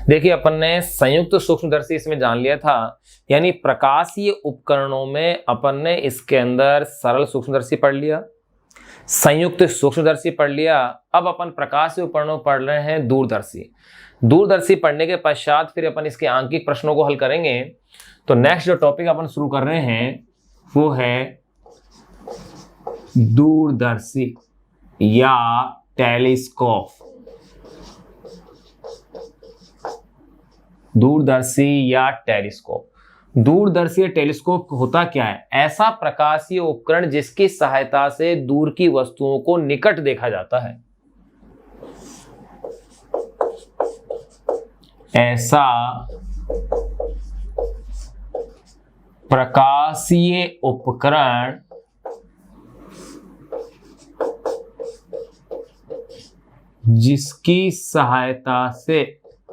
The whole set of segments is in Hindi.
देखिए अपन ने संयुक्त सूक्ष्मदर्शी इसमें जान लिया था, यानी प्रकाशीय उपकरणों में अपन ने इसके अंदर सरल सूक्ष्मदर्शी पढ़ लिया, संयुक्त सूक्ष्मदर्शी पढ़ लिया। अब अपन प्रकाशीय उपकरणों पढ़ रहे हैं दूरदर्शी। दूरदर्शी पढ़ने के पश्चात फिर अपन इसके आंकिक प्रश्नों को हल करेंगे। तो नेक्स्ट जो टॉपिक अपन शुरू कर रहे हैं वो है दूरदर्शी या टेलीस्कोप। दूरदर्शी या टेलीस्कोप। दूरदर्शी या टेलीस्कोप होता क्या है? ऐसा प्रकाशीय उपकरण जिसकी सहायता से दूर की वस्तुओं को निकट देखा जाता है। ऐसा प्रकाशीय उपकरण जिसकी सहायता से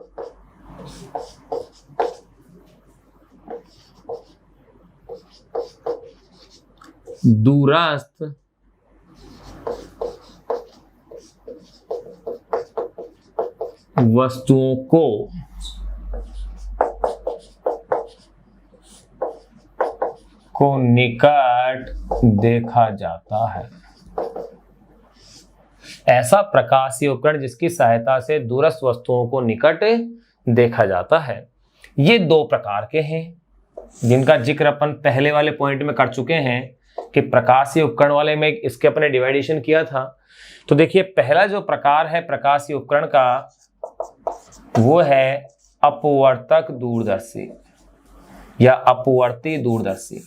दूरस्थ वस्तुओं को निकट देखा जाता है। ऐसा प्रकाशीय उपकरण जिसकी सहायता से दूरस्थ वस्तुओं को निकट देखा जाता है। ये दो प्रकार के हैं जिनका जिक्र अपन पहले वाले पॉइंट में कर चुके हैं कि प्रकाशीय उपकरण वाले में इसके अपने डिवाइडेशन किया था। तो देखिए पहला जो प्रकार है प्रकाशीय उपकरण का वो है अपवर्तक दूरदर्शी या अपवर्ती दूरदर्शी।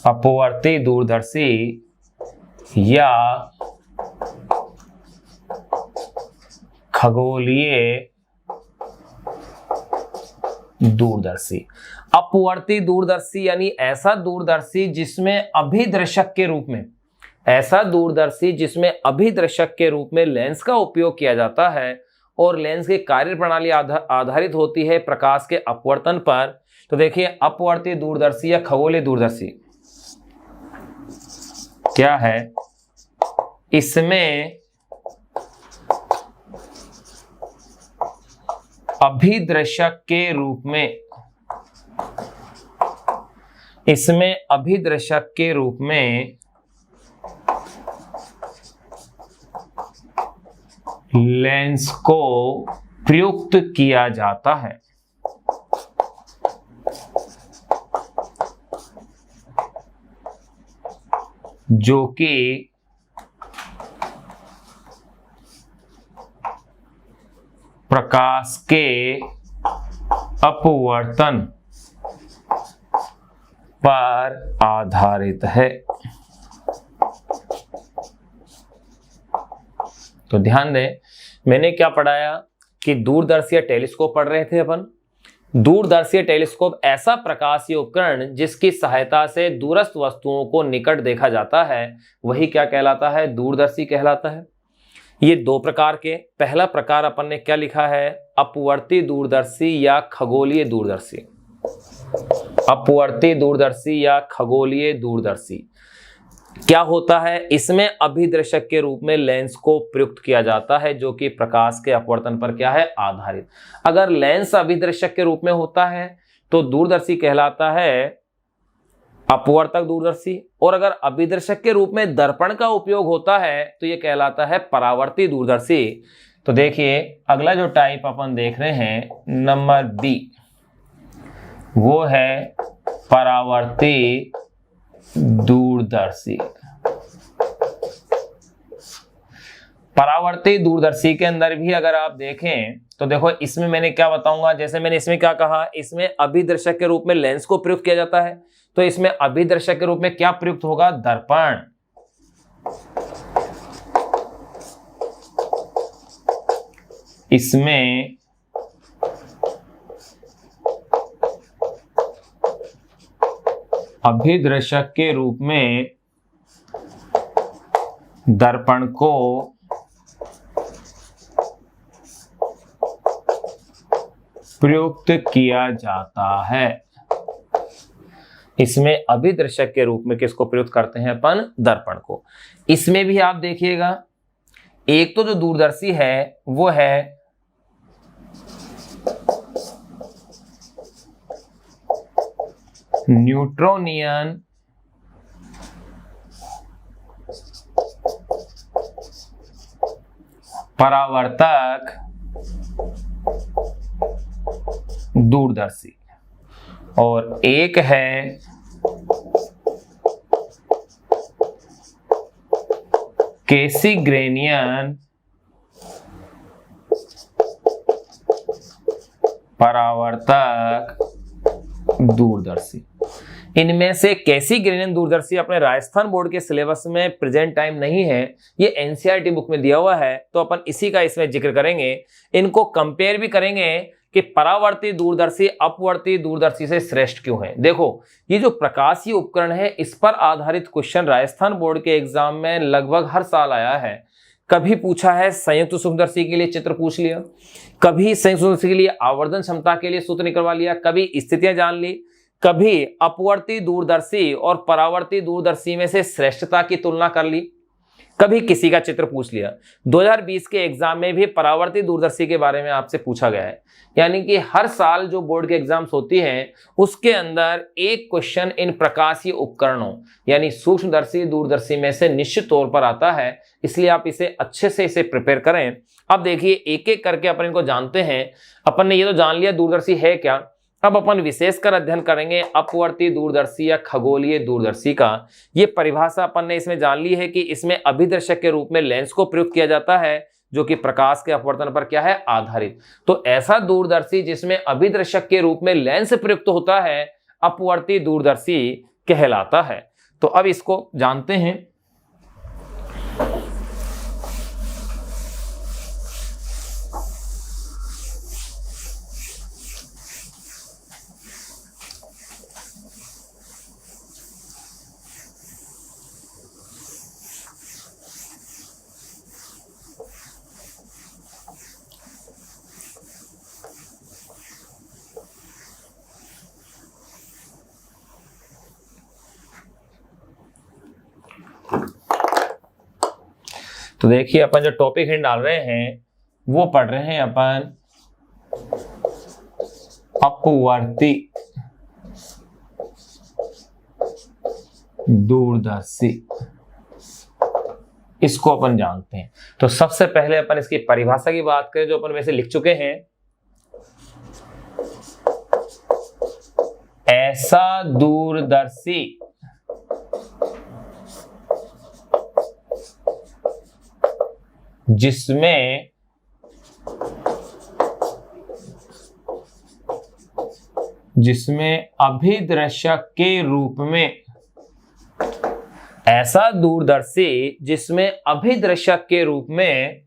अपवर्ती दूरदर्शी या खगोलीय दूरदर्शी। अपवर्ती दूरदर्शी यानी ऐसा दूरदर्शी जिसमें अभिदर्शक के रूप में, ऐसा दूरदर्शी जिसमें अभिदर्शक के रूप में लेंस का उपयोग किया जाता है और लेंस की कार्यप्रणाली आधारित होती है प्रकाश के अपवर्तन पर। तो देखिए अपवर्ती दूरदर्शी या खगोलीय दूरदर्शी क्या है? इसमें अभिदर्शक के रूप में, इसमें अभिदर्शक के रूप में लेंस को प्रयुक्त किया जाता है। जो कि प्रकाश के अपवर्तन पर आधारित है। तो ध्यान दें, मैंने क्या पढ़ाया कि दूरदर्शी या टेलीस्कोप पढ़ रहे थे अपन। दूरदर्शी टेलीस्कोप ऐसा प्रकाशीय उपकरण जिसकी सहायता से दूरस्थ वस्तुओं को निकट देखा जाता है, वही क्या कहलाता है? दूरदर्शी कहलाता है। ये दो प्रकार के, पहला प्रकार अपन ने क्या लिखा है? अपवर्ती दूरदर्शी या खगोलीय दूरदर्शी। अपवर्ती दूरदर्शी या खगोलीय दूरदर्शी क्या होता है? इसमें अभिदर्शक के रूप में लेंस को प्रयुक्त किया जाता है जो कि प्रकाश के अपवर्तन पर क्या है? आधारित। अगर लेंस अभिदर्शक के रूप में होता है तो दूरदर्शी कहलाता है अपवर्तक दूरदर्शी, और अगर अभिदर्शक के रूप में दर्पण का उपयोग होता है तो यह कहलाता है परावर्ती दूरदर्शी। तो देखिए अगला जो टाइप अपन देख रहे हैं नंबर बी, वो है परावर्ती दूरदर्शी। परावर्ती दूरदर्शी के अंदर भी अगर आप देखें तो देखो इसमें मैंने क्या बताऊंगा, जैसे मैंने इसमें क्या कहा, इसमें अभिदर्शक के रूप में लेंस को प्रयुक्त किया जाता है, तो इसमें अभिदर्शक के रूप में क्या प्रयुक्त होगा? दर्पण। इसमें अभिदर्शक के रूप में दर्पण को प्रयुक्त किया जाता है। इसमें अभिदर्शक के रूप में किसको प्रयुक्त करते हैं अपन? दर्पण को। इसमें भी आप देखिएगा, एक तो जो दूरदर्शी है वो है न्यूट्रोनियन परावर्तक दूरदर्शी, और एक है कैसिग्रेनियन परावर्तक दूरदर्शी। इनमें से कैसिग्रेनियन दूरदर्शी अपने राजस्थान बोर्ड के सिलेबस में प्रेजेंट टाइम नहीं है, ये एनसीईआरटी बुक में दिया हुआ है, तो अपन इसी का इसमें जिक्र करेंगे। इनको कंपेयर भी करेंगे कि परावर्ती दूरदर्शी अपवर्ती दूरदर्शी से श्रेष्ठ क्यों है। देखो, ये जो प्रकाशीय उपकरण है इस पर आधारित क्वेश्चन राजस्थान बोर्ड के एग्जाम में लगभग हर साल आया है। कभी पूछा है संयुक्त सूक्ष्मदर्शी के लिए चित्र पूछ लिया, कभी संयुक्त सूक्ष्मदर्शी के लिए आवर्धन क्षमता के लिए सूत्र निकलवा लिया, कभी स्थितियां जान ली, कभी अपवर्ती दूरदर्शी और परावर्ती दूरदर्शी में से श्रेष्ठता की तुलना कर ली, कभी किसी का चित्र पूछ लिया। 2020 के एग्जाम में भी परावर्ती दूरदर्शी के बारे में आपसे पूछा गया है। यानी कि हर साल जो बोर्ड के एग्जाम्स होती हैं उसके अंदर एक क्वेश्चन इन प्रकाशीय उपकरणों यानी सूक्ष्मदर्शी दूरदर्शी में से निश्चित तौर पर आता है, इसलिए आप इसे अच्छे से इसे प्रिपेयर करें। अब देखिए, एक एक करके अपन इनको जानते हैं। अपन ने ये तो जान लिया दूरदर्शी है क्या। अब अपन विशेषकर अध्ययन करेंगे अपवर्ती दूरदर्शी या खगोलीय दूरदर्शी का। ये परिभाषा अपन ने इसमें जान ली है कि इसमें अभिदर्शक के रूप में लेंस को प्रयुक्त किया जाता है जो कि प्रकाश के अपवर्तन पर क्या है? आधारित। तो ऐसा दूरदर्शी जिसमें अभिदर्शक के रूप में लेंस प्रयुक्त होता है अपवर्ती दूरदर्शी कहलाता है। तो अब इसको जानते हैं। तो देखिए, अपन जो टॉपिक हिंट डाल रहे हैं वो पढ़ रहे हैं अपन अपवर्ती दूरदर्शी, इसको अपन जानते हैं। तो सबसे पहले अपन इसकी परिभाषा की बात करें जो अपन वैसे लिख चुके हैं। ऐसा दूरदर्शी जिसमें अभिदर्शक के रूप में, ऐसा दूरदर्शी जिसमें अभिदर्शक के रूप में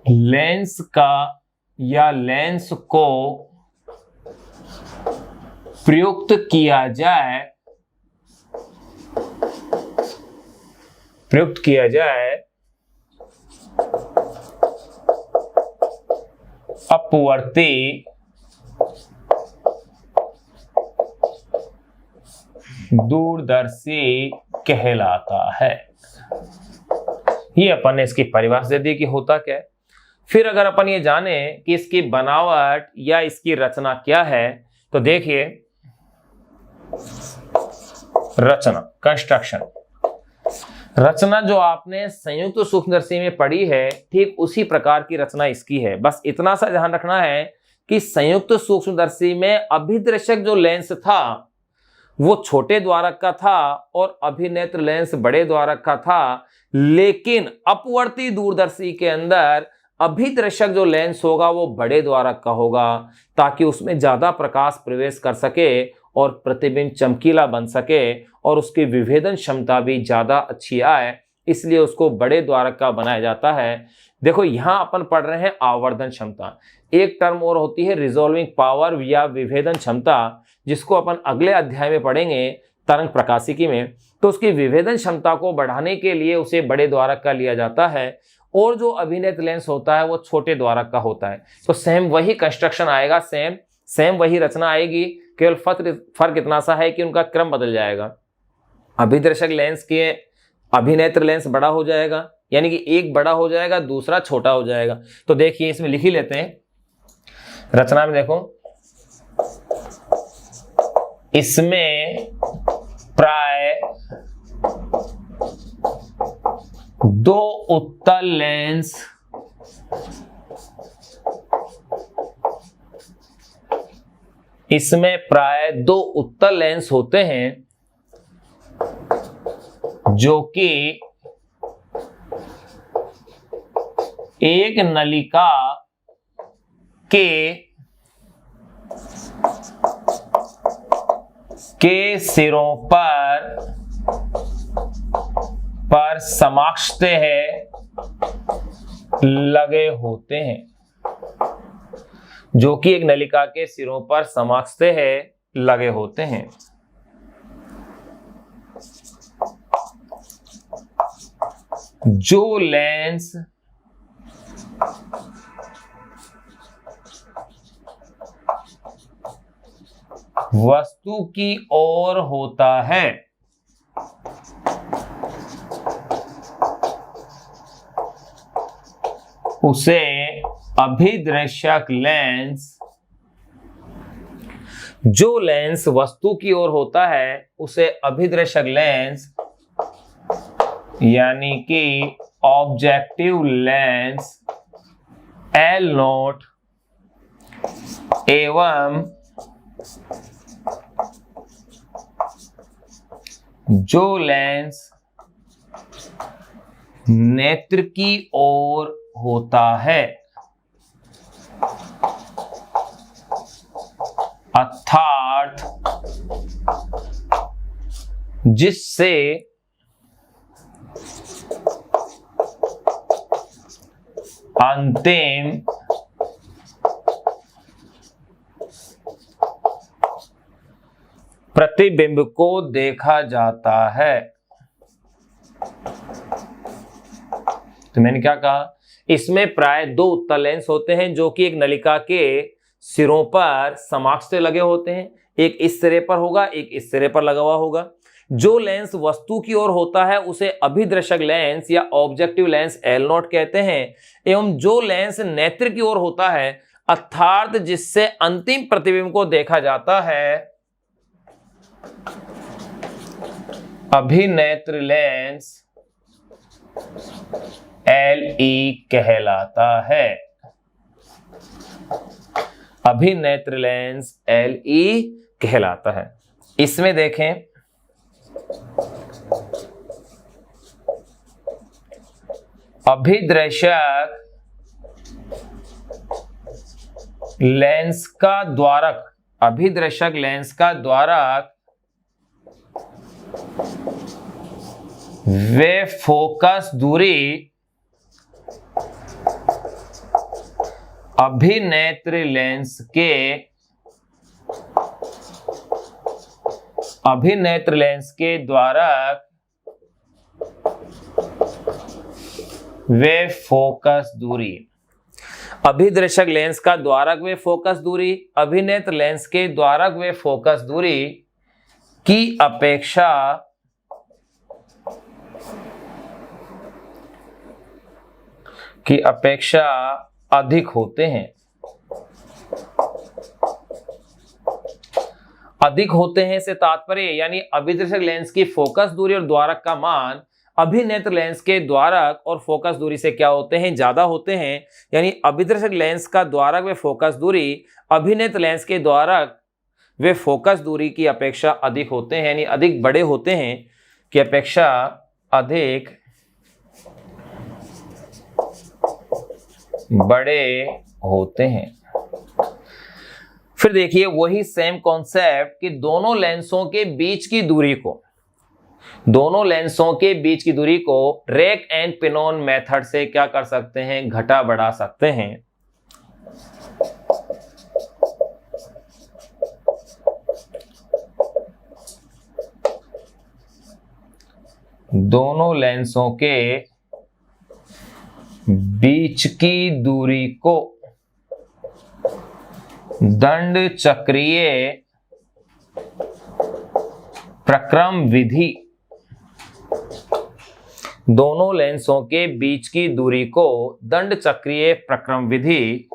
लेंस का या लेंस को प्रयुक्त किया जाए, अपवर्ती दूरदर्शी कहलाता है। ये अपन ने इसकी परिभाषा दे दी कि होता क्या है। फिर अगर अपन ये जाने कि इसकी बनावट या इसकी रचना क्या है, तो देखिए, रचना, कंस्ट्रक्शन, रचना जो आपने संयुक्त सूक्ष्मदर्शी में पढ़ी है ठीक उसी प्रकार की रचना इसकी है। बस इतना सा ध्यान रखना है कि संयुक्त सूक्ष्मदर्शी में अभिदर्शक जो लेंस था वो छोटे द्वारक का था और अभिनेत्र लेंस बड़े द्वारक का था, लेकिन अपवर्ती दूरदर्शी के अंदर अभिदर्शक जो लेंस होगा वो बड़े द्वारक का होगा ताकि उसमें ज्यादा प्रकाश प्रवेश कर सके और प्रतिबिंब चमकीला बन सके और उसकी विभेदन क्षमता भी ज्यादा अच्छी आए, इसलिए उसको बड़े द्वारक का बनाया जाता है। देखो, यहां अपन पढ़ रहे हैं आवर्धन क्षमता, एक टर्म और होती है रिजॉल्विंग पावर या विभेदन क्षमता, जिसको अपन अगले अध्याय में पढ़ेंगे तरंग प्रकाशिकी में। तो उसकी विभेदन क्षमता को बढ़ाने के लिए उसे बड़े द्वारक का लिया जाता है और जो अभिनेत्र लेंस होता है वो छोटे द्वारक का होता है। तो सेम वही कंस्ट्रक्शन आएगा, सेम वही रचना आएगी, केवल फर्क इतना सा है कि उनका क्रम बदल जाएगा। अभिदर्शक लेंस के अभिनेत्र लेंस बड़ा हो जाएगा, यानी कि एक बड़ा हो जाएगा, दूसरा छोटा हो जाएगा। तो देखिए इसमें लिख ही लेते हैं, रचना में देखो, इसमें प्राय 2 उत्तल लेंस होते हैं जो कि एक नलिका के सिरों पर समाक्षतः लगे होते हैं, जो कि एक नलिका के सिरों पर समाक्षतः लगे होते हैं। जो लेंस वस्तु की ओर होता है उसे अभिदर्शक लेंस, जो लेंस वस्तु की ओर होता है उसे अभिदर्शक लेंस यानी कि ऑब्जेक्टिव लेंस L0 एवं जो लेंस नेत्र की ओर होता है अर्थात जिससे अंतिम प्रतिबिंब को देखा जाता है। तो मैंने क्या कहा, इसमें प्राय 2 उत्तल लेंस होते हैं जो कि एक नलिका के सिरों पर समाक्षतः लगे होते हैं, एक इस सिरे पर होगा, एक इस सिरे पर लगा हुआ होगा। जो लेंस वस्तु की ओर होता है उसे अभिदर्शक लेंस या ऑब्जेक्टिव लेंस L0 कहते हैं, एवं जो लेंस नेत्र की ओर होता है अर्थात जिससे अंतिम प्रतिबिंब को देखा जाता है अभिनेत्र लेंस LE कहलाता है। अभिनेत्र लेंस LE कहलाता है। इसमें देखें, अभिदर्शक लेंस का द्वारक, अभिदर्शक लेंस का द्वारक वे फोकस दूरी अभिनेत्र लेंस के द्वारक वे फोकस दूरी, अभिदर्शक लेंस का द्वारक वे फोकस दूरी अभिनेत्र लेंस के द्वारक वे फोकस दूरी की अपेक्षा अधिक होते हैं। अधिक होते हैं से तात्पर्य यानी अभिदर्शक लेंस की फोकस दूरी और द्वारक का मान अभिनेत्र लेंस के द्वारक और फोकस दूरी से क्या होते हैं, ज्यादा होते हैं। यानी अभिदर्शक लेंस का द्वारक व फोकस दूरी अभिनेत्र लेंस के द्वारक वे फोकस दूरी की अपेक्षा अधिक होते हैं, यानी अधिक बड़े होते हैं की अपेक्षा अधिक बड़े होते हैं। फिर देखिए वही सेम कॉन्सेप्ट कि दोनों लेंसों के बीच की दूरी को रैक एंड पिनोन मेथड से क्या कर सकते हैं, घटा बढ़ा सकते हैं। दोनों लेंसों के बीच की दूरी को दंड चक्रीय प्रक्रम विधि, दोनों लेंसों के बीच की दूरी को दंड चक्रीय प्रक्रम विधि,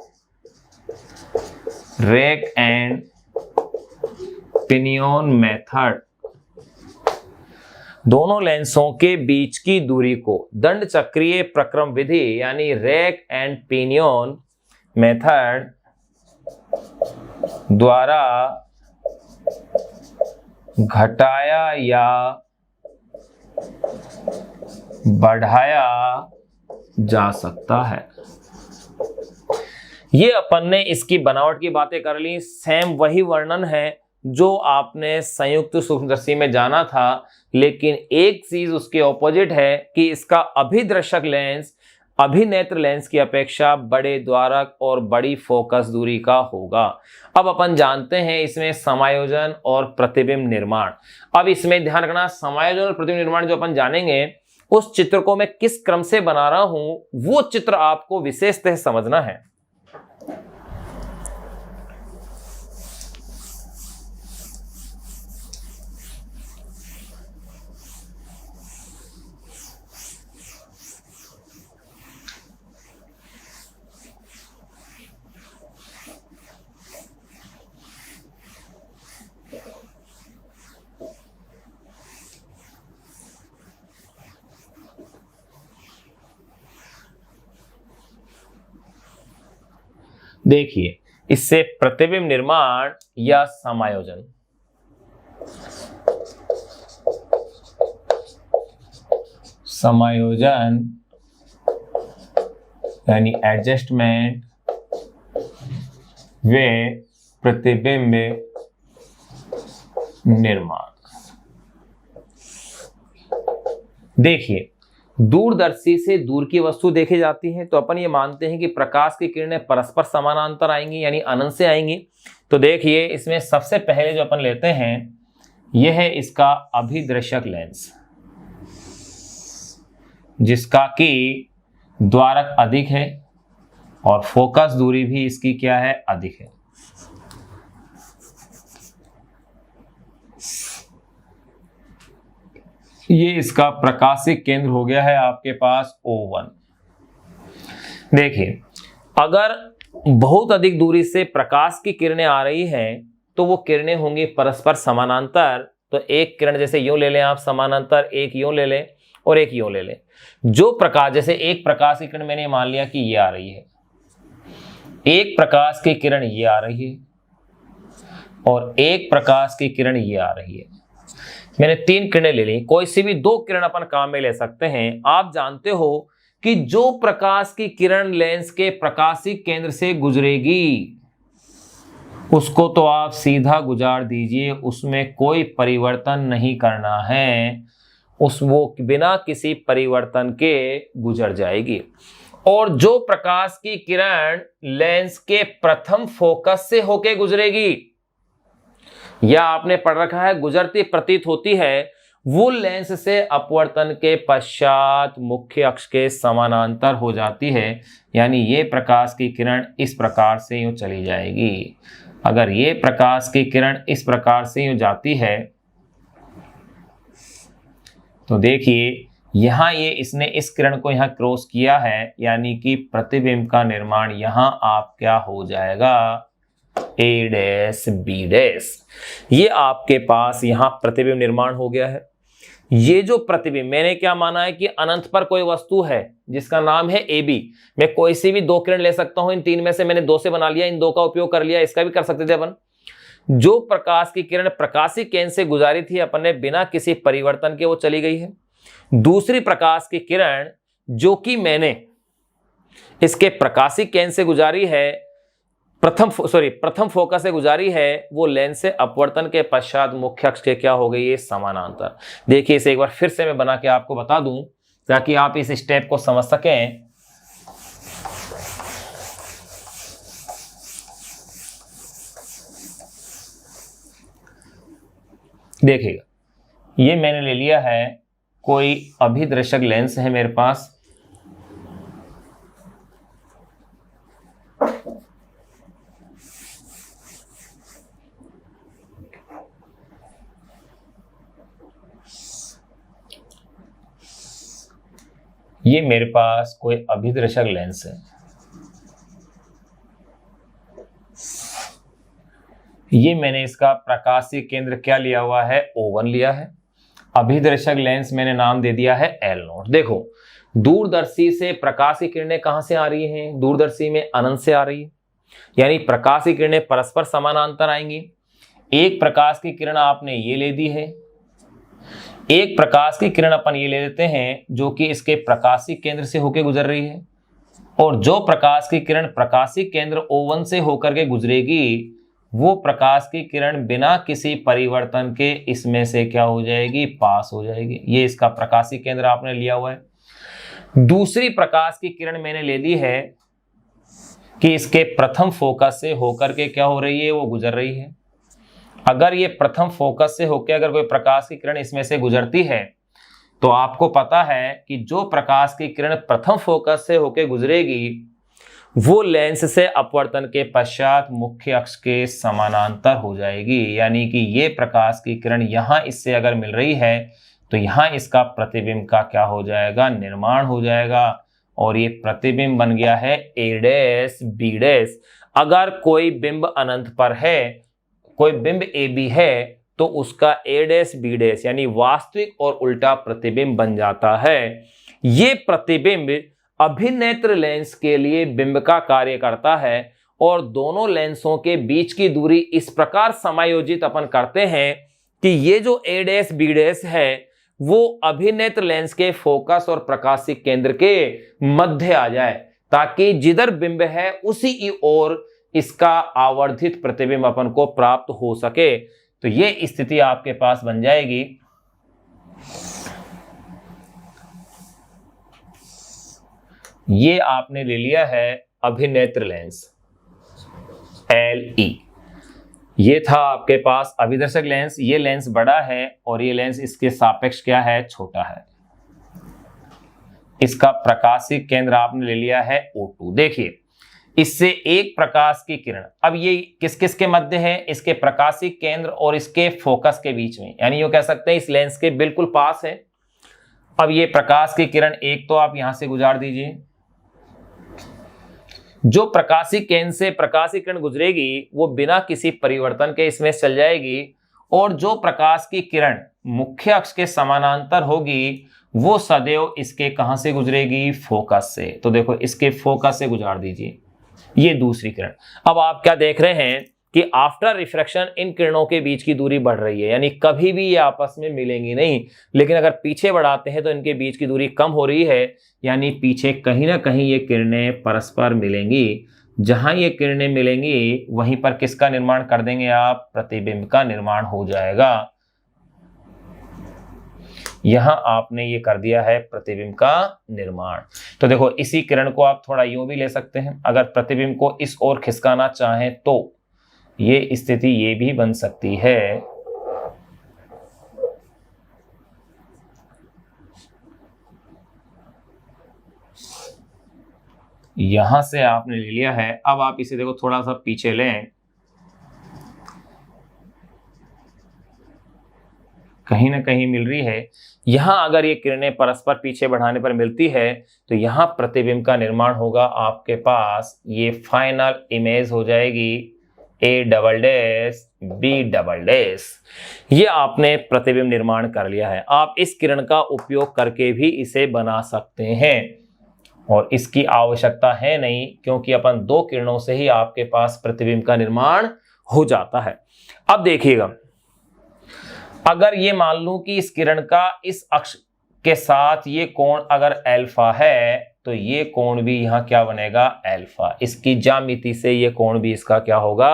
रैक एंड पिनियन मेथड, दोनों लेंसों के बीच की दूरी को दंड चक्रीय प्रक्रम विधि यानी रैक एंड पिनियन मेथड द्वारा घटाया या बढ़ाया जा सकता है। ये अपन ने इसकी बनावट की बातें कर ली। सेम वही वर्णन है जो आपने संयुक्त सूक्ष्मदर्शी में जाना था, लेकिन एक चीज उसके ऑपोजिट है कि इसका अभिदर्शक लेंस अभिनेत्र लेंस की अपेक्षा बड़े द्वारक और बड़ी फोकस दूरी का होगा। अब अपन जानते हैं इसमें समायोजन और प्रतिबिंब निर्माण। अब इसमें ध्यान रखना, समायोजन और प्रतिबिंब निर्माण जो अपन जानेंगे, उस चित्र को मैं किस क्रम से बना रहा हूं वो चित्र आपको विशेषतः समझना है। देखिए, इससे प्रतिबिंब निर्माण या समायोजन, समायोजन यानी एडजस्टमेंट व प्रतिबिंब निर्माण। देखिए, दूरदर्शी से दूर की वस्तु देखी जाती है तो अपन ये मानते हैं कि प्रकाश की किरणें परस्पर समानांतर आएंगी यानी अनंत से आएंगी। तो देखिए, इसमें सबसे पहले जो अपन लेते हैं यह है इसका अभिदर्शक लेंस, जिसका कि द्वारक अधिक है और फोकस दूरी भी इसकी क्या है, अधिक है। ये इसका प्रकाशिक केंद्र हो गया है आपके पास O1। देखिए, अगर बहुत अधिक दूरी से प्रकाश की किरणें आ रही हैं तो वो किरणें होंगी परस्पर समानांतर। तो एक किरण जैसे यूं ले लें आप समानांतर, एक यूं ले लें और एक यूं ले लें। जो प्रकाश, जैसे एक प्रकाश की किरण मैंने मान लिया कि ये आ रही है, एक प्रकाश की किरण ये आ रही है और एक प्रकाश की किरण ये आ रही है। मैंने तीन किरणें ले ली, कोई सी भी दो किरण अपन काम में ले सकते हैं। आप जानते हो कि जो प्रकाश की किरण लेंस के प्रकाशिक केंद्र से गुजरेगी उसको तो आप सीधा गुजार दीजिए, उसमें कोई परिवर्तन नहीं करना है, वो बिना किसी परिवर्तन के गुजर जाएगी। और जो प्रकाश की किरण लेंस के प्रथम फोकस से होके गुजरेगी या आपने पढ़ रखा है गुजरती प्रतीत होती है, वो लेंस से अपवर्तन के पश्चात मुख्य अक्ष के समानांतर हो जाती है। यानी ये प्रकाश की किरण इस प्रकार से यूं चली जाएगी। अगर ये प्रकाश की किरण इस प्रकार से यूं जाती है तो देखिए, यहां ये इसने इस किरण को यहां क्रॉस किया है, यानी कि प्रतिबिंब का निर्माण यहां आप क्या हो जाएगा, A डैश B डैश। ये आपके पास यहां प्रतिबिंब निर्माण हो गया है। ये जो प्रतिबिंब, मैंने क्या माना है कि अनंत पर कोई वस्तु है जिसका नाम है AB। मैं कोई सी भी दो किरण ले सकता हूं, इन तीन में से मैंने दो से बना लिया, इन दो का उपयोग कर लिया, इसका भी कर सकते थे अपन। जो प्रकाश की किरण प्रकाशिक केंद्र से गुजारी थी अपन ने बिना किसी परिवर्तन के, वो चली गई है। दूसरी प्रकाश की किरण जो कि मैंने इसके प्रकाशिक केंद्र से गुजारी है, प्रथम फोकस से गुजारी है, वो लेंस से अपवर्तन के पश्चात मुख्य अक्ष के क्या हो गई, ये समानांतर। देखिए, इसे एक बार फिर से मैं बना के आपको बता दूं ताकि आप इस स्टेप को समझ सकें। देखिएगा, ये मैंने ले लिया है, कोई अभिदर्शक लेंस है मेरे पास, ये मेरे पास कोई अभिदर्शक लेंस है, ये मैंने इसका प्रकाशीय केंद्र क्या लिया हुआ है, O1 लिया है। अभिदर्शक लेंस मैंने नाम दे दिया है L0। देखो दूरदर्शी से प्रकाशीय किरणें कहां से आ रही हैं, दूरदर्शी में अनंत से आ रही है, यानी प्रकाशीय किरणें परस्पर समानांतर आएंगी। एक प्रकाश की किरण आपने ये ले दी है, एक प्रकाश की किरण अपन ये ले लेते हैं जो कि इसके प्रकाशीय केंद्र से होकर गुजर रही है, और जो प्रकाश की किरण प्रकाशीय केंद्र O1 से होकर के गुजरेगी वो प्रकाश की किरण बिना किसी परिवर्तन के इसमें से क्या हो जाएगी, पास हो जाएगी। ये इसका प्रकाशीय केंद्र आपने लिया हुआ है। दूसरी प्रकाश की किरण मैंने ले ली है कि इसके प्रथम फोकस से होकर के क्या हो रही है, वो गुजर रही है। अगर ये प्रथम फोकस से होकर अगर कोई प्रकाश की किरण इसमें से गुजरती है तो आपको पता है कि जो प्रकाश की किरण प्रथम फोकस से होकर गुजरेगी वो लेंस से अपवर्तन के पश्चात मुख्य अक्ष के समानांतर हो जाएगी, यानी कि ये प्रकाश की किरण यहां इससे अगर मिल रही है तो यहां इसका प्रतिबिंब का क्या हो जाएगा, निर्माण हो जाएगा, और ये प्रतिबिंब बन गया है A' B'। अगर कोई बिंब अनंत पर है, कोई बिंब AB है तो उसका A' B' यानी वास्तविक और उल्टा प्रतिबिंब बन जाता है। ये प्रतिबिंब अभिनेत्र लेंस के लिए बिंब का कार्य करता है, और दोनों लेंसों के बीच की दूरी इस प्रकार समायोजित अपन करते हैं कि ये जो A' B' है वो अभिनेत्र लेंस के फोकस और प्रकाशीय केंद्र के मध्य आ जाए, ताकि जिधर बिंब है उसी की ओर इसका आवर्धित प्रतिबिंब अपन को प्राप्त हो सके। तो ये स्थिति आपके पास बन जाएगी। ये आपने ले लिया है अभिनेत्र लेंस LE। ये था आपके पास अभिदर्शक लेंस, ये लेंस बड़ा है और ये लेंस इसके सापेक्ष क्या है, छोटा है। इसका प्रकाशीय केंद्र आपने ले लिया है O2। देखिए इससे एक प्रकाश की किरण, अब ये किस किस के मध्य है, इसके प्रकाशीय केंद्र और इसके फोकस के बीच में, यानी ये कह सकते हैं इस लेंस के बिल्कुल पास है। अब ये प्रकाश की किरण एक तो आप यहां से गुजार दीजिए, जो प्रकाशीय केंद्र से प्रकाशीय किरण गुजरेगी वो बिना किसी परिवर्तन के इसमें चल जाएगी, और जो प्रकाश की किरण मुख्य अक्ष के समानांतर होगी वो सदैव इसके कहां से गुजरेगी, फोकस से। तो देखो इसके फोकस से गुजार दीजिए, ये दूसरी किरण। अब आप क्या देख रहे हैं कि आफ्टर रिफ्रैक्शन इन किरणों के बीच की दूरी बढ़ रही है, यानी कभी भी ये आपस में मिलेंगी नहीं, लेकिन अगर पीछे बढ़ाते हैं तो इनके बीच की दूरी कम हो रही है, यानी पीछे कहीं ना कहीं ये किरणें परस्पर मिलेंगी। जहां ये किरणें मिलेंगी वहीं पर किसका निर्माण कर देंगे आप, प्रतिबिंब का निर्माण हो जाएगा। यहां आपने ये कर दिया है प्रतिबिंब का निर्माण। तो देखो इसी किरण को आप थोड़ा यूं भी ले सकते हैं, अगर प्रतिबिंब को इस ओर खिसकाना चाहें तो ये स्थिति ये भी बन सकती है। यहां से आपने ले लिया है, अब आप इसे देखो थोड़ा सा पीछे लें, कहीं ना कहीं मिल रही है। यहां अगर ये किरणें परस्पर पीछे बढ़ाने पर मिलती है तो यहां प्रतिबिंब का निर्माण होगा आपके पास, ये फाइनल इमेज हो जाएगी A', B'। ये आपने प्रतिबिंब निर्माण कर लिया है। आप इस किरण का उपयोग करके भी इसे बना सकते हैं, और इसकी आवश्यकता है नहीं, क्योंकि अपन दो किरणों से ही आपके पास प्रतिबिंब का निर्माण हो जाता है। अब देखिएगा, अगर ये मान लूं कि इस किरण का इस अक्ष के साथ ये कोण अगर अल्फा है तो ये कोण भी यहां क्या बनेगा, अल्फा। इसकी ज्यामिति से ये कोण भी इसका क्या होगा,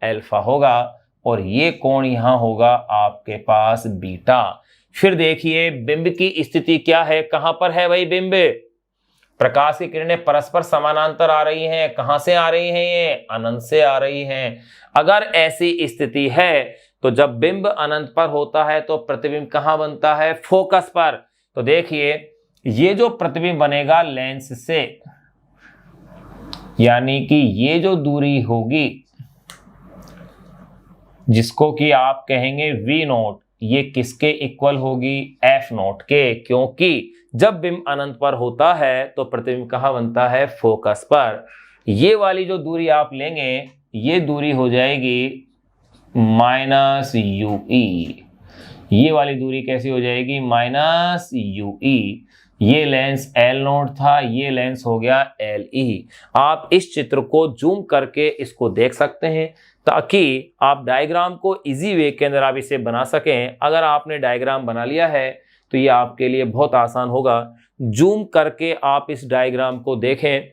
अल्फा होगा, और ये कोण यहां होगा आपके पास बीटा। फिर देखिए बिंब की स्थिति क्या है, कहां पर है भाई बिंब, प्रकाश की किरणें परस्पर समानांतर आ रही हैं, कहां से आ रही हैं, ये अनंत से आ रही हैं। अगर ऐसी स्थिति है तो जब बिंब अनंत पर होता है तो प्रतिबिंब कहां बनता है, फोकस पर। तो देखिए ये जो प्रतिबिंब बनेगा लेंस से, यानी कि ये जो दूरी होगी जिसको कि आप कहेंगे V0, ये किसके इक्वल होगी, F0 के, क्योंकि जब बिंब अनंत पर होता है तो प्रतिबिंब कहाँ बनता है? फोकस पर। ये वाली जो दूरी आप लेंगे ये दूरी हो जाएगी -UE। ये वाली दूरी कैसी हो जाएगी? -UE। ये लेंस L0 था, ये लेंस हो गया LE। आप इस चित्र को जूम करके इसको देख सकते हैं ताकि आप डायग्राम को इजी वे के अंदर आप इसे बना सकें। अगर आपने डायग्राम बना लिया है तो ये आपके लिए बहुत आसान होगा। जूम करके आप इस डायग्राम को देखें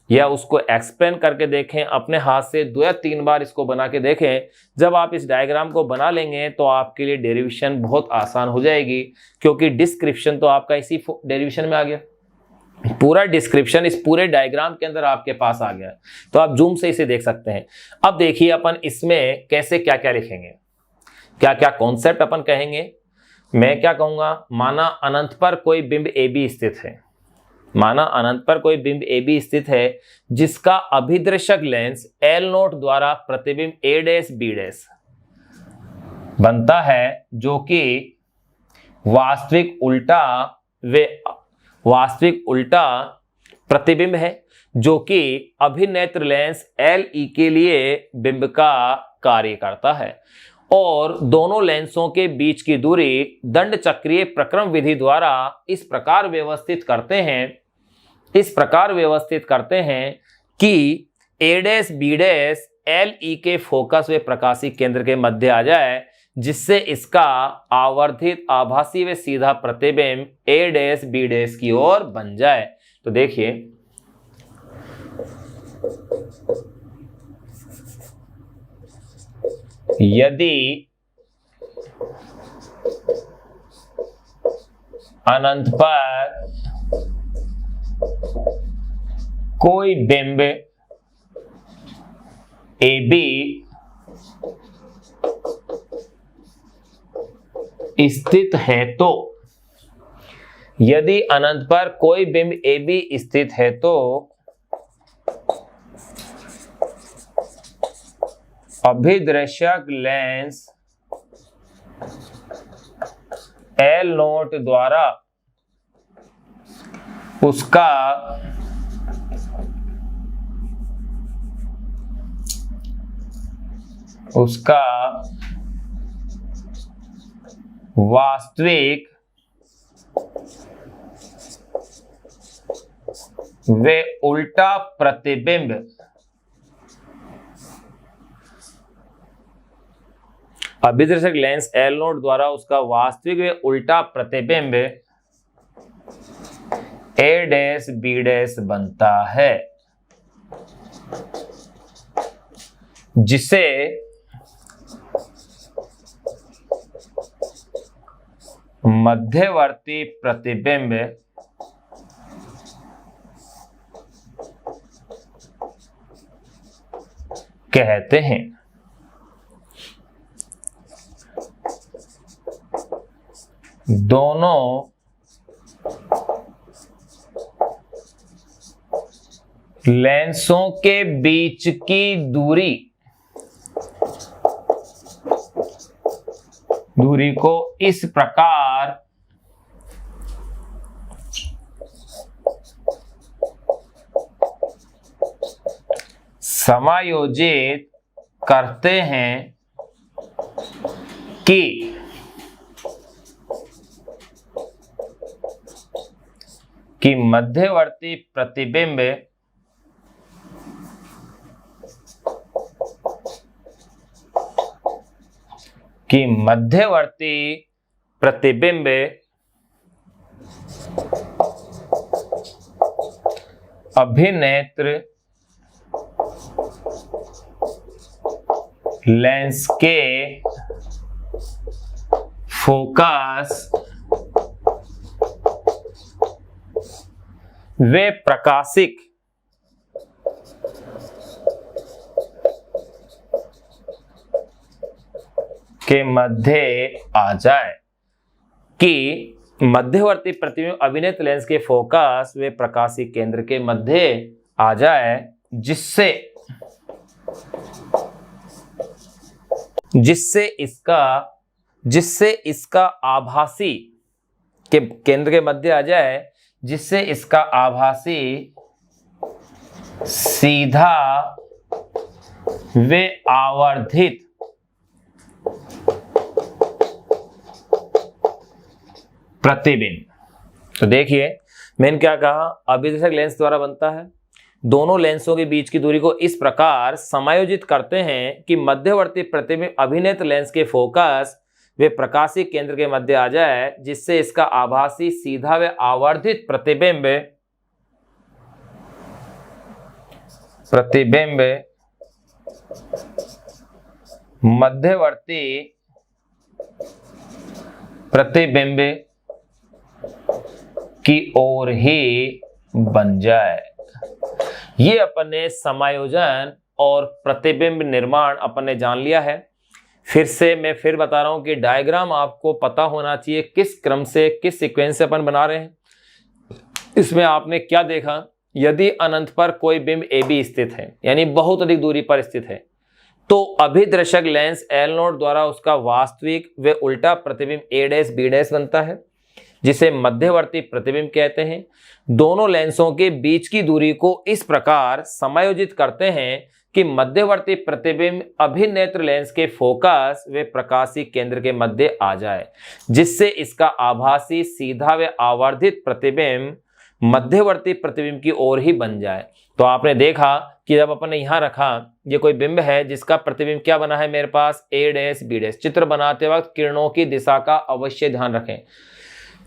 या उसको एक्सप्लेन करके देखें, अपने हाथ से 2 या 3 बार इसको बना के देखें। जब आप इस डायग्राम को बना लेंगे तो आपके लिए डेरिवेशन बहुत आसान हो जाएगी, क्योंकि डिस्क्रिप्शन तो आपका इसी डेरिवेशन में आ गया। पूरा डिस्क्रिप्शन इस पूरे डायग्राम के अंदर आपके पास आ गया, तो आप जूम से इसे देख सकते हैं। अब देखिए अपन इसमें कैसे क्या क्या लिखेंगे, क्या क्या कॉन्सेप्ट अपन कहेंगे। मैं क्या कहूंगा, माना अनंत पर कोई बिंब AB स्थित है। माना अनंत पर कोई बिंब AB स्थित है जिसका अभिदर्शक लेंस L0 द्वारा प्रतिबिंब A', B' बनता है, जो कि वास्तविक उल्टा प्रतिबिंब है, जो कि अभिनेत्र लेंस LE के लिए बिंब का कार्य करता है। और दोनों लेंसों के बीच की दूरी दंड चक्रीय प्रक्रम विधि द्वारा इस प्रकार व्यवस्थित करते हैं कि A' B' LE के फोकस व प्रकाशी केंद्र के मध्य आ जाए, जिससे इसका आवर्धित आभासी व सीधा प्रतिबिंब A' B' की ओर बन जाए। तो देखिए यदि अनंत पर कोई बिंब AB स्थित है तो, यदि अनंत पर कोई बिंब AB स्थित है तो अभिदर्शक लेंस L0 द्वारा उसका वास्तविक व उल्टा प्रतिबिंब अभिदर्शक लेंस L0 द्वारा उसका वास्तविक व उल्टा प्रतिबिंब A' B' बनता है, जिसे मध्यवर्ती प्रतिबिंब कहते हैं। दोनों लेंसों के बीच की दूरी को इस प्रकार समायोजित करते हैं कि मध्यवर्ती प्रतिबिंब अभिनेत्र लेंस के फोकस वे प्रकाशिक के मध्य आ जाए, कि मध्यवर्ती प्रतिबिंब अभिनेत्र लेंस के फोकस वे प्रकाशी केंद्र के मध्य आ जाए, जिससे इसका आभासी के केंद्र के मध्य आ जाए, जिससे इसका आभासी सीधा व आवर्धित प्रतिबिंब। तो देखिए मैंने क्या कहा, अभिदर्शक लेंस द्वारा बनता है। दोनों लेंसों के बीच की दूरी को इस प्रकार समायोजित करते हैं कि मध्यवर्ती प्रतिबिंब अभिनेत लेंस के फोकस वे प्रकाशीय केंद्र के मध्य आ जाए, जिससे इसका आभासी सीधा व आवर्धित प्रतिबिंब मध्यवर्ती प्रतिबिंब की ओर ही बन जाए। ये अपन ने समायोजन और प्रतिबिंब निर्माण अपन ने जान लिया है। फिर से मैं फिर बता रहा हूं कि डायग्राम आपको पता होना चाहिए किस क्रम से, किस सीक्वेंस से अपन बना रहे हैं। इसमें आपने क्या देखा, यदि अनंत पर कोई बिंब AB स्थित है, यानी बहुत अधिक दूरी पर स्थित है, तो अभिदर्शक लेंस L0 द्वारा उसका वास्तविक व उल्टा प्रतिबिंब A', B' बनता है, जिसे मध्यवर्ती प्रतिबिंब कहते हैं। दोनों लेंसों के बीच की दूरी को इस प्रकार समायोजित करते हैं कि मध्यवर्ती प्रतिबिंब अभिनेत्र लेंस के फोकस व प्रकाशीय केंद्र के मध्य आ जाए, जिससे इसका आभासी सीधा व आवर्धित प्रतिबिंब मध्यवर्ती प्रतिबिंब की ओर ही बन जाए। तो आपने देखा कि जब अपन ने यहां रखा, ये कोई बिंब है जिसका प्रतिबिंब क्या बना है मेरे पास A', B'। चित्र बनाते वक्त किरणों की दिशा का अवश्य ध्यान रखें।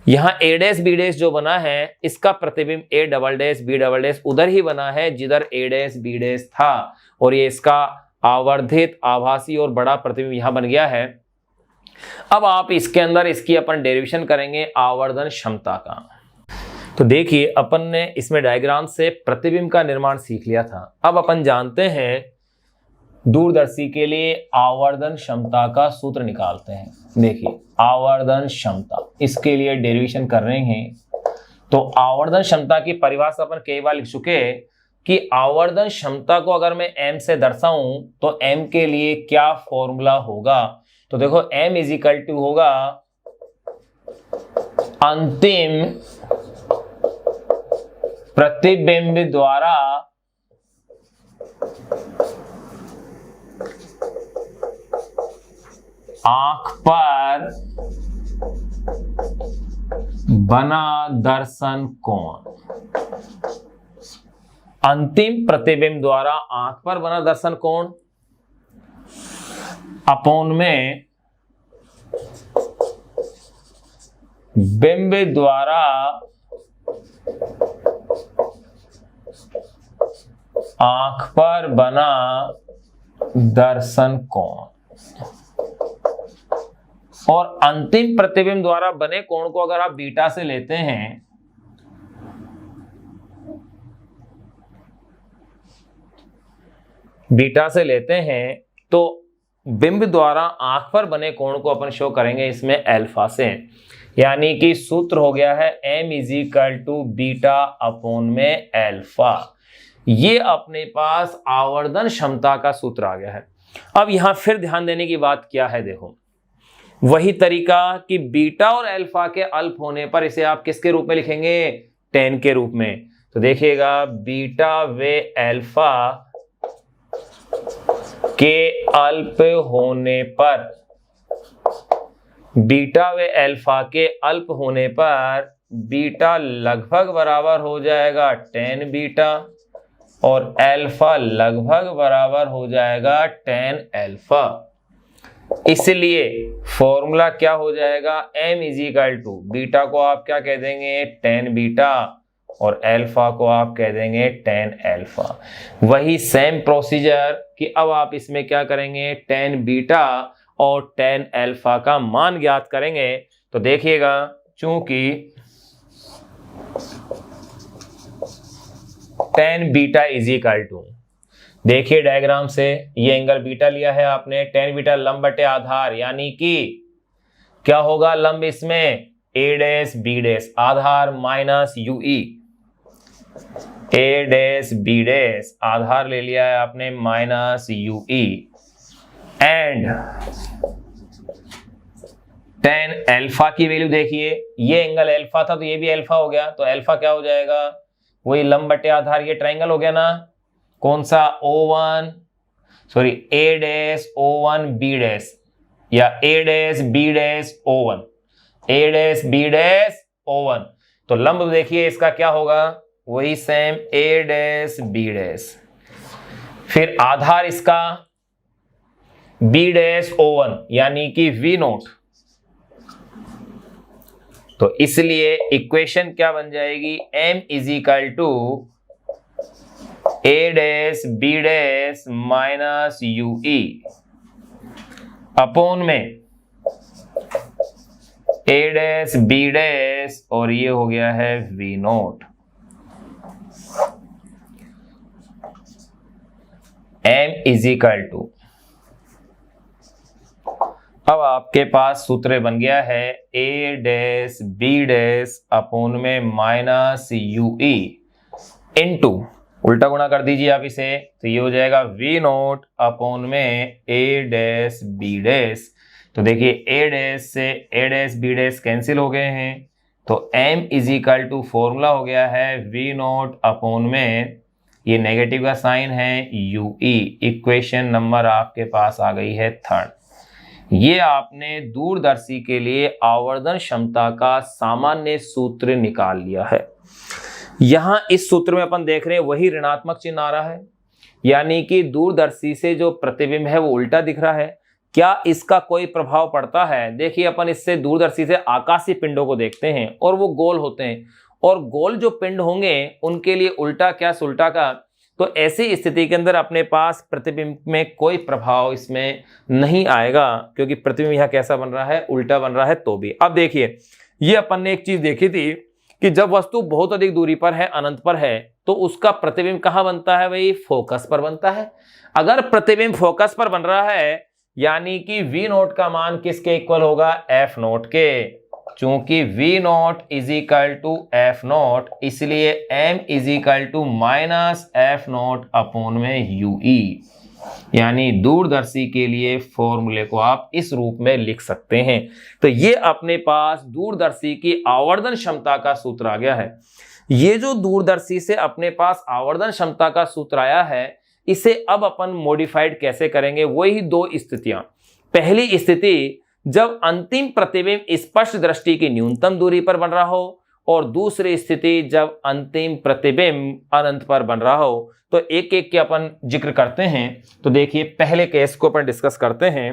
यहाँ A', B' जो बना है, इसका प्रतिबिंब A', B' उधर ही बना है जिधर A', B' था, और ये इसका आवर्धित आभासी और बड़ा प्रतिबिंब यहाँ बन गया है। अब आप इसके अंदर इसकी अपन डेरिवेशन करेंगे आवर्धन क्षमता का। तो देखिए अपन ने इसमें डायग्राम से प्रतिबिंब का निर्माण सीख लिया था। अब अपन जानते हैं दूरदर्शी के लिए आवर्धन क्षमता का सूत्र निकालते हैं। देखिए आवर्धन क्षमता, इसके लिए डेरिवेशन कर रहे हैं। तो आवर्धन क्षमता की परिभाषा अपन कई बार लिख चुके कि आवर्धन क्षमता को अगर मैं m से दर्शाऊं तो m के लिए क्या फॉर्मूला होगा। तो देखो m = होगा अंतिम प्रतिबिंब द्वारा आंख पर बना दर्शन कोण। अंतिम प्रतिबिंब द्वारा आंख पर बना दर्शन कोण अपोन में बिंब द्वारा आंख पर बना दर्शन कोण। और अंतिम प्रतिबिंब द्वारा बने कोण को अगर आप बीटा से लेते हैं, तो बिंब द्वारा आंख पर बने कोण को अपन शो करेंगे इसमें अल्फा से। यानी कि सूत्र हो गया है m = β/α। ये अपने पास आवर्धन क्षमता का सूत्र आ गया है। अब यहां फिर ध्यान देने की बात क्या है, देखो वही तरीका कि बीटा और अल्फा के अल्प होने पर इसे आप किसके रूप में लिखेंगे, tan के रूप में। तो देखिएगा बीटा व अल्फा के अल्प होने पर, बीटा व अल्फा के अल्प होने पर बीटा लगभग बराबर हो जाएगा tan बीटा और अल्फा लगभग बराबर हो जाएगा tan अल्फा। इसलिए फॉर्मूला क्या हो जाएगा, m = बीटा को आप क्या कह देंगे tan बीटा और अल्फा को आप कह देंगे tan अल्फा। वही सेम प्रोसीजर कि अब आप इसमें क्या करेंगे, tan बीटा और tan अल्फा का मान ज्ञात करेंगे। तो देखिएगा चूंकि tan बीटा = देखिए डायग्राम से ये एंगल बीटा लिया है आपने, tan बीटा लंब बटे आधार, यानी कि क्या होगा लंब इसमें A', B', Aadhaar minus UE, A', B', आधार ले लिया है आपने minus UE, and tan alpha की वैल्यू देखिए, ये एंगल अल्फा था तो ये भी अल्फा हो गया, तो अल्फा क्या हो जाएगा, वही लंब बटे आधार, ये ट्रायंगल हो गया ना, कौन सा O1 sorry A dash O1 B dash या A dash B dash O1, A dash B dash O1, तो लंब देखिए इसका क्या होगा, वही same A dash B dash, फिर आधार इसका B डैश O1 यानी कि V नोट, तो इसलिए इक्वेशन क्या बन जाएगी, m is equal to A dash B dash minus UE upon में A डैश B डैश और ये हो गया है V naught. m is equal to, अब आपके पास सूत्र बन गया है A dash B dash upon में माइनस UE इनटू, उल्टा गुणा कर दीजिए आप इसे, तो ये हो जाएगा V नोट अपॉन में A डैश B डैश, तो देखिए A डैश से A dash B dash cancel हो गए हैं, तो m is equal to formula हो गया है V नोट अपॉन में, ये नेगेटिव का साइन है UE, इक्वेशन नंबर आपके पास आ गई है 3rd। ये आपने दूरदर्शी के लिए आवर्धन क्षमता का सामान्य सूत्र निकाल लिया है। यहां इस सूत्र में अपन देख रहे हैं वही ऋणात्मक चिन्ह आ रहा है, यानी कि दूरदर्शी से जो प्रतिबिंब है वो उल्टा दिख रहा है। क्या इसका कोई प्रभाव पड़ता है? देखिए अपन इससे दूरदर्शी से आकाशीय पिंडों को देखते हैं और वो गोल होते हैं, और गोल जो पिंड होंगे उनके लिए उल्टा क्या सुल्टा का, तो ऐसी स्थिति के अंदर अपने पास प्रतिबिंब में कोई प्रभाव इसमें नहीं आएगा, क्योंकि प्रतिबिंब यहां कैसा बन रहा है, उल्टा बन रहा है। तो भी अब देखिए, ये अपन ने एक चीज देखी थी कि जब वस्तु बहुत अधिक दूरी पर है, अनंत पर है, तो उसका प्रतिबिंब कहां बनता है, वही फोकस पर बनता है। अगर प्रतिबिंब फोकस पर बन रहा है यानी कि V नोट का मान किसके इक्वल होगा, F नोट के, चूंकि V naught is equal to F naught, इसलिए m is equal to minus F naught upon में UE, यानी दूरदर्शी के लिए फॉर्मूले को आप इस रूप में लिख सकते हैं। तो ये अपने पास दूरदर्शी की आवर्धन क्षमता का सूत्र आ गया है। ये जो दूरदर्शी से अपने पास आवर्धन क्षमता का सूत्र आया है, इसे अब अपन मॉडिफाइड कैसे करेंगे, वही दो स्थितियां। पहली स्थिति जब अंतिम प्रतिबिंब स्पष्ट दृष्टि की न्यूनतम दूरी पर बन रहा हो, और दूसरी स्थिति जब अंतिम प्रतिबिंब अनंत पर बन रहा हो। तो एक एक के अपन जिक्र करते हैं। तो देखिए पहले केस को अपन डिस्कस करते हैं।